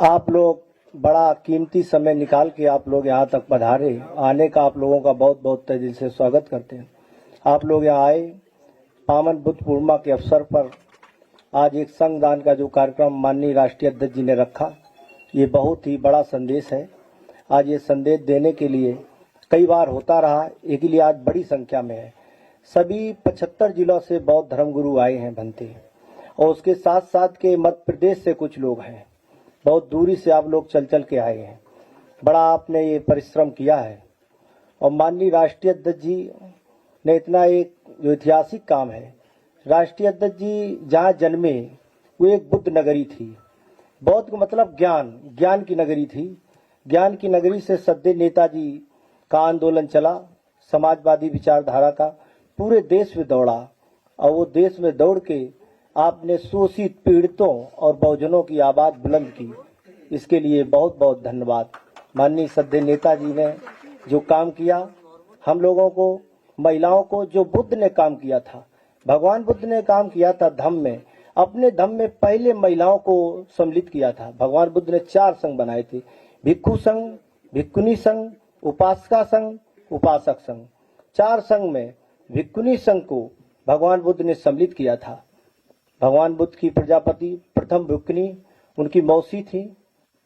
आप लोग बड़ा कीमती समय निकाल के आप लोग यहाँ तक पधारे। आने का आप लोगों का बहुत बहुत तहे दिल से स्वागत करते हैं। आप लोग यहाँ आए पावन बुद्ध पूर्णिमा के अवसर पर आज एक संगदान का जो कार्यक्रम माननीय राष्ट्रीय अध्यक्ष जी ने रखा, ये बहुत ही बड़ा संदेश है। आज ये संदेश देने के लिए कई बार होता रहा, एक लिए आज बड़ी संख्या में है। सभी 75 जिलों से बौद्ध धर्मगुरु आए हैं बनते, और उसके साथ साथ के मध्य प्रदेश से कुछ लोग हैं। बहुत दूरी से आप लोग चल चल के आए हैं। बड़ा आपने ये परिश्रम किया है, और माननीय राष्ट्रीय अध्यक्ष जी ने इतना एक जो ऐतिहासिक काम है। राष्ट्रीय अध्यक्ष जी जहाँ जन्मे वो एक बुद्ध नगरी थी। बौद्ध का मतलब ज्ञान की नगरी थी। ज्ञान की नगरी से सद्य नेताजी का आंदोलन चला, समाजवादी विचारधारा का, पूरे देश में दौड़ा। और वो देश में दौड़ के आपने शोषित पीड़ितों और बहुजनों की आवाज बुलंद की। इसके लिए बहुत बहुत धन्यवाद। माननीय सद्य नेताजी ने जो काम किया, हम लोगों को, महिलाओं को, जो बुद्ध ने काम किया था, भगवान बुद्ध ने काम किया था धम्म में। अपने धम्म में पहले महिलाओं को सम्मिलित किया था। भगवान बुद्ध ने 4 संघ बनाए थे, भिक्षु संघ, भिक्षुणी संघ, उपासका संघ, उपासक संघ। 4 संघ में भिक्षुणी संघ को भगवान बुद्ध ने सम्मिलित किया था। भगवान बुद्ध की प्रजापति प्रथम भिक्षुणी उनकी मौसी थी,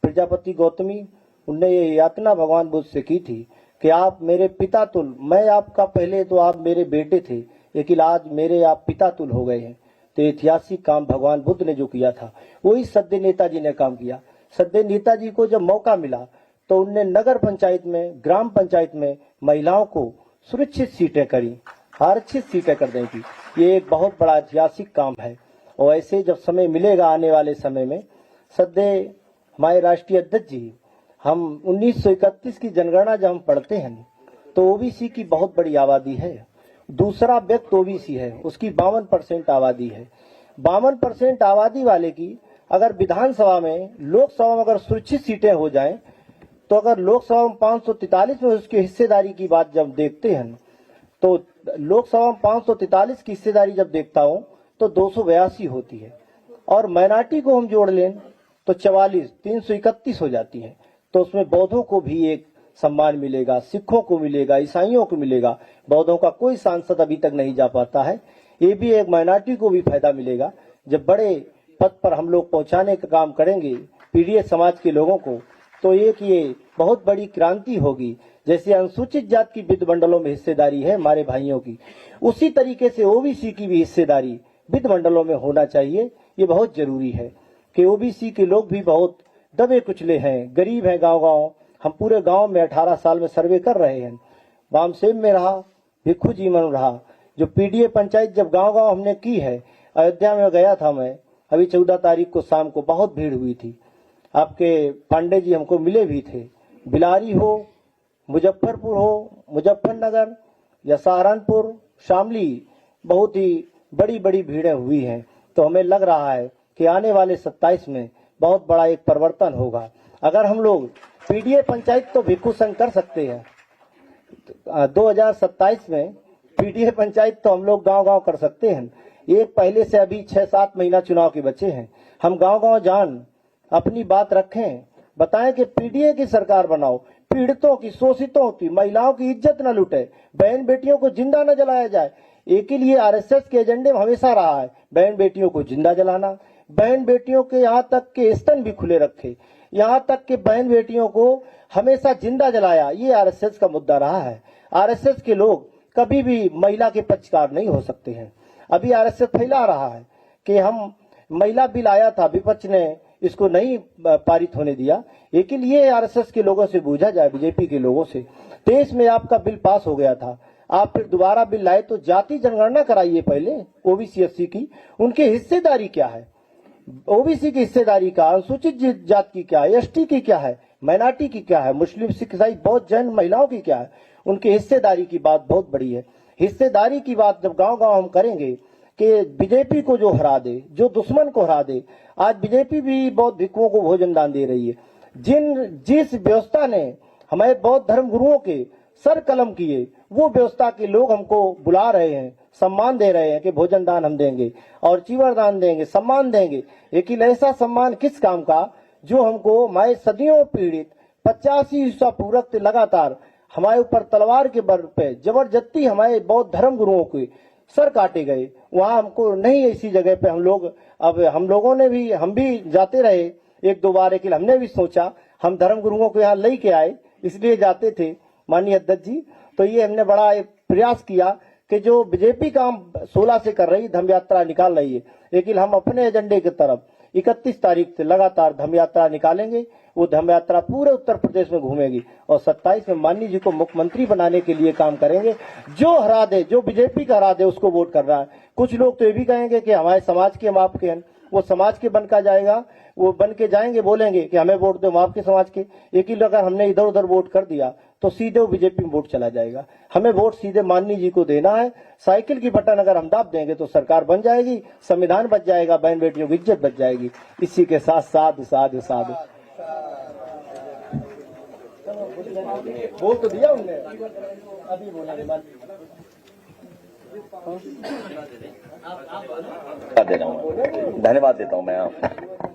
प्रजापति गौतमी। उनने ये यातना भगवान बुद्ध से की थी कि आप मेरे पिता तुल, मैं आपका, पहले तो आप मेरे बेटे थे, लेकिन आज मेरे आप पिता तुल हो गए हैं। तो ऐतिहासिक काम भगवान बुद्ध ने जो किया था, वही सद्य नेताजी ने काम किया। सद्य नेताजी को जब मौका मिला तो उनने नगर पंचायत में, ग्राम पंचायत में महिलाओं को सुरक्षित सीटें करी, आरक्षित सीटें कर दी थी। ये एक बहुत बड़ा ऐतिहासिक काम है। और ऐसे जब समय मिलेगा आने वाले समय में, सद्य हमारे राष्ट्रीय अध्यक्ष जी, हम 1931 की जनगणना जब हम पढ़ते हैं तो ओबीसी की बहुत बड़ी आबादी है। दूसरा व्यक्ति ओबीसी है, उसकी 52% आबादी है। 52% आबादी वाले की अगर विधानसभा में, लोकसभा में अगर सुरक्षित सीटें हो जाएं, तो अगर लोकसभा में 543 में उसकी हिस्सेदारी की बात जब देखते हैं, तो लोकसभा में 543 की हिस्सेदारी जब देखता हूं तो 282 होती है। और माइनॉरिटी को हम जोड़ लें तो 44, 331 हो जाती है। तो उसमें बौद्धों को भी एक सम्मान मिलेगा, सिखों को मिलेगा, ईसाइयों को मिलेगा। बौद्धों का कोई सांसद अभी तक नहीं जा पाता है। ये भी एक माइनॉरिटी को भी फायदा मिलेगा। जब बड़े पद पर हम लोग पहुंचाने का काम करेंगे पीड़ित समाज के लोगों को, तो एक ये बहुत बड़ी क्रांति होगी। जैसे अनुसूचित जाति की वित्त मंडलों में हिस्सेदारी है हमारे भाइयों की, उसी तरीके से ओबीसी की भी हिस्सेदारी वित्त मंडलों में होना चाहिए। ये बहुत जरूरी है कि ओबीसी के लोग भी बहुत दबे कुचले हैं, गरीब हैं गांव गांव। हम पूरे गांव में 18 साल में सर्वे कर रहे हैं। वामसेम में रहा, भिक्षु जीवन रहा। जो पीडीए पंचायत जब गांव गांव हमने की है, अयोध्या में गया था मैं, अभी 14 तारीख को शाम को बहुत भीड़ हुई थी। आपके पांडे जी हमको मिले भी थे। बिलारी हो, मुजफ्फरपुर हो, मुजफ्फरनगर या सहारनपुर, शामली, बहुत ही बड़ी बड़ी भीड़ें हुई हैं। तो हमें लग रहा है कि आने वाले 27 में बहुत बड़ा एक परिवर्तन होगा। अगर हम लोग पीडीए पंचायत तो भिक्षु संघ कर सकते हैं, 2027 में पीडीए पंचायत तो हम लोग गांव गांव कर सकते हैं। एक पहले से अभी 6-7 महीना चुनाव के बचे हैं। हम गांव गांव जान अपनी बात रखें, बताएं कि पीडीए की सरकार बनाओ, पीड़ितों की, शोषितों की, महिलाओं की इज्जत न लुटे, बहन बेटियों को जिंदा न जलाया जाए। एक ही लिए आरएसएस के एजेंडे में हमेशा रहा है बहन बेटियों को जिंदा जलाना। बहन बेटियों के यहाँ तक के स्तन भी खुले रखे, यहाँ तक के बहन बेटियों को हमेशा जिंदा जलाया। ये आरएसएस का मुद्दा रहा है। आरएसएस के लोग कभी भी महिला के पक्षकार नहीं हो सकते हैं। अभी आरएसएस फैला रहा है कि हम, महिला बिल आया था, विपक्ष ने इसको नहीं पारित होने दिया। एक लिए आरएसएस के लोगों से पूछा जाए, बीजेपी के लोगों से, देश में आपका बिल पास हो गया था, आप फिर दोबारा बिल लाए तो जाति जनगणना कराइए पहले ओबीसी एससी की। उनकी हिस्सेदारी क्या है, ओबीसी की हिस्सेदारी का, अनुसूचित जाति की क्या है, एसटी की क्या है, माइनॉरिटी की क्या है, मुस्लिम, सिख, ईसाई, बौद्ध, जैन महिलाओं की क्या है, उनकी हिस्सेदारी की बात बहुत बड़ी है। हिस्सेदारी की बात जब गांव गांव हम करेंगे कि बीजेपी को जो हरा दे, जो दुश्मन को हरा दे। आज बीजेपी भी बौद्ध भिक्षुओं को भोजन दान दे रही है। जिस व्यवस्था ने हमारे बौद्ध धर्म गुरुओं के सर कलम किए, वो व्यवस्था के लोग हमको बुला रहे हैं, सम्मान दे रहे हैं कि भोजन दान हम देंगे और चीवर दान देंगे, सम्मान देंगे। लेकिन ऐसा सम्मान किस काम का जो हमको हमारे सदियों पीड़ित 85 ईसा पूरक थे लगातार हमारे ऊपर तलवार के बल पे जबरदस्ती हमारे बौद्ध धर्म गुरुओं के सर काटे गए। वहां हमको नहीं ऐसी जगह पे हम लोग, अब हम लोगों ने भी, हम भी जाते रहे एक दो बार, लेकिन हमने भी सोचा हम धर्म गुरुओं को यहाँ लेके आए इसलिए जाते थे माननीय अध्यक्ष जी। तो ये हमने बड़ा एक प्रयास किया कि जो बीजेपी काम 16 से कर रही धम्म यात्रा निकाल रही है, लेकिन हम अपने एजेंडे की तरफ 31 तारीख से लगातार धम्म यात्रा निकालेंगे। वो धम्म यात्रा पूरे उत्तर प्रदेश में घूमेगी और 27 में माननीय जी को मुख्यमंत्री बनाने के लिए काम करेंगे। जो हरा दे, जो बीजेपी का हरा दे उसको वोट करना है। कुछ लोग तो ये भी कहेंगे कि हमारे समाज के हम आपके हैं, वो समाज के बन का जाएगा, वो बन के जाएंगे, बोलेंगे कि हमें वोट दो, हम आपके समाज के। एक ही अगर हमने इधर उधर वोट कर दिया तो सीधे वो बीजेपी में वोट चला जाएगा। हमें वोट सीधे माननीय जी को देना है। साइकिल की बटन अगर हम दाब देंगे तो सरकार बन जाएगी, संविधान बच जाएगा, बहन बेटियों की इज्जत बच जाएगी। इसी के साथ साधु साधु साधु बोल तो दिया उनने, अभी बोला धन्यवाद देता हूँ मैं।